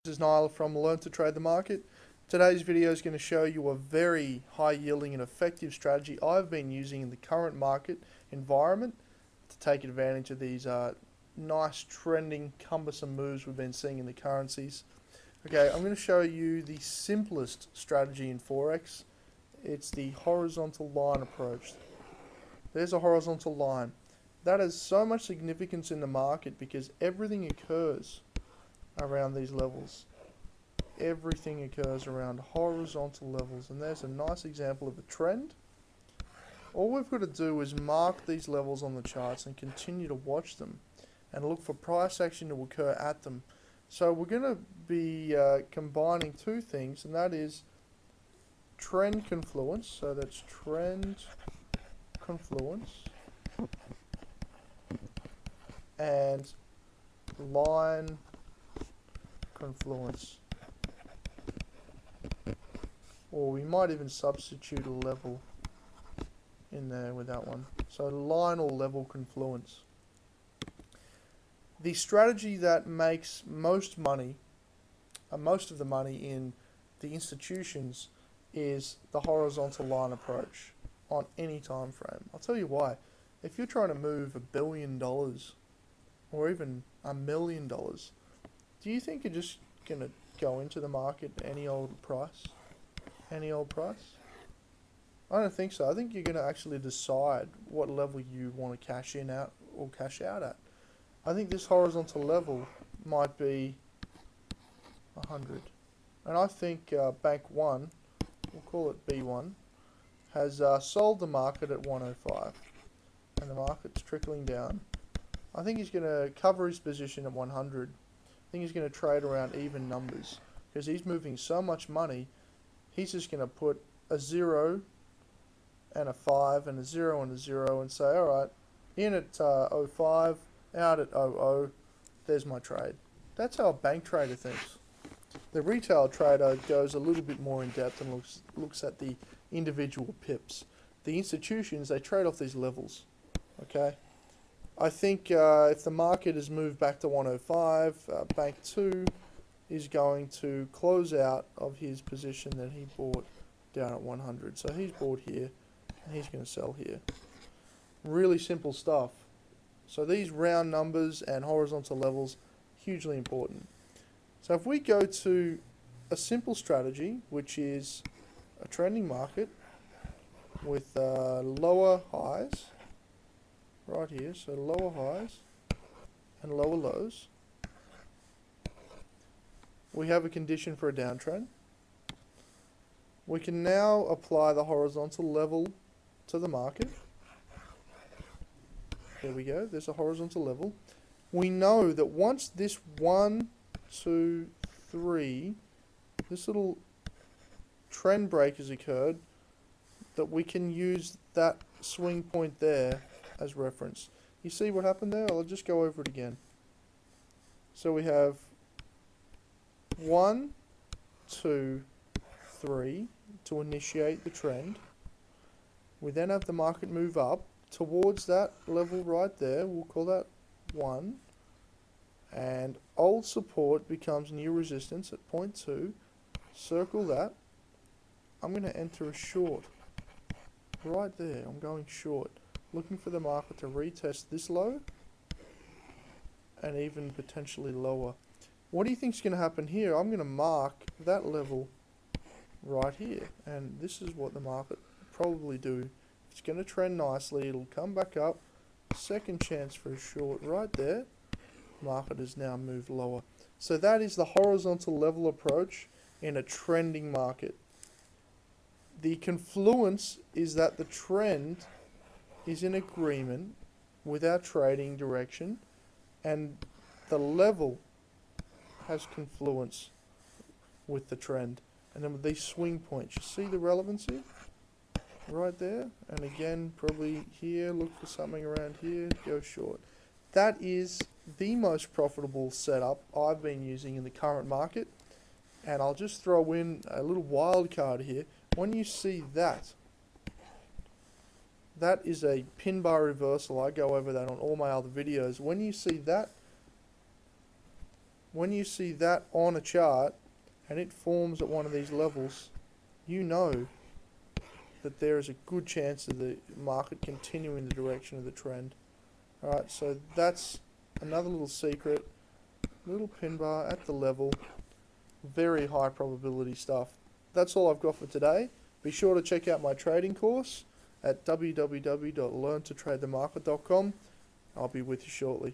This is Niall from Learn to Trade the Market. Today's video is going to show you a very high yielding and effective strategy I've been using in the current market environment to take advantage of these nice trending cumbersome moves we've been seeing in the currencies. Okay, I'm going to show you the simplest strategy in Forex. It's the horizontal line approach. There's a horizontal line. That has so much significance in the market because everything occurs around these levels. Everything occurs around horizontal levels, and there's a nice example of a trend. All we've got to do is mark these levels on the charts and continue to watch them and look for price action to occur at them. So we're going to be combining two things, and that is trend confluence. So that's trend confluence and line confluence, or we might even substitute a level in there with that one. So line or level confluence. The strategy that makes most money, most of the money in the institutions, is the horizontal line approach on any time frame. I'll tell you why. If you're trying to move $1 billion or even $1 million, do you think you're just going to go into the market at any old price? Any old price? I don't think so. I think you're going to actually decide what level you want to cash in at or cash out at. I think this horizontal level might be 100. And I think Bank 1, we'll call it B1, has sold the market at 105. And the market's trickling down. I think he's going to cover his position at 100. I think he's going to trade around even numbers because he's moving so much money. He's just going to put a 0 and a 5 and a 0 and a 0 and say, alright, in at 05, out at 00, there's my trade. That's how a bank trader thinks. The retail trader goes a little bit more in depth and looks at the individual pips. The institutions, they trade off these levels. Okay? I think if the market has moved back to 105, Bank 2 is going to close out of his position that he bought down at 100. So he's bought here, and he's going to sell here. Really simple stuff. So these round numbers and horizontal levels, hugely important. So if we go to a simple strategy, which is a trending market with lower highs, right here, so lower highs and lower lows. We have a condition for a downtrend. We can now apply the horizontal level to the market. There we go, there's a horizontal level. We know that once this 1, 2, 3, this little trend break has occurred, that we can use that swing point there as reference. You see what happened there? I'll just go over it again. So we have 1, 2, 3 to initiate the trend. We then have the market move up towards that level right there. We'll call that 1. And old support becomes new resistance at point 2. Circle that. I'm going to enter a short. Right there, I'm going short. Looking for the market to retest this low and even potentially lower. What do you think is going to happen here? I'm going to mark that level right here, and this is what the market will probably do. It's going to trend nicely, it'll come back up, second chance for a short right there. Market has now moved lower. So that is the horizontal level approach in a trending market. The confluence is that the trend is in agreement with our trading direction, and the level has confluence with the trend. And then with these swing points, you see the relevancy right there, and again probably here, look for something around here, go short. That is the most profitable setup I've been using in the current market. And I'll just throw in a little wild card here. When you see that, that is a pin bar reversal. I go over that on all my other videos. When you see that when you see that on a chart and it forms at one of these levels, you know that there is a good chance of the market continuing the direction of the trend. Alright, so that's another little secret. Little pin bar at the level. Very high probability stuff. That's all I've got for today. Be sure to check out my trading course at www.learntotradethemarket.com. I'll be with you shortly.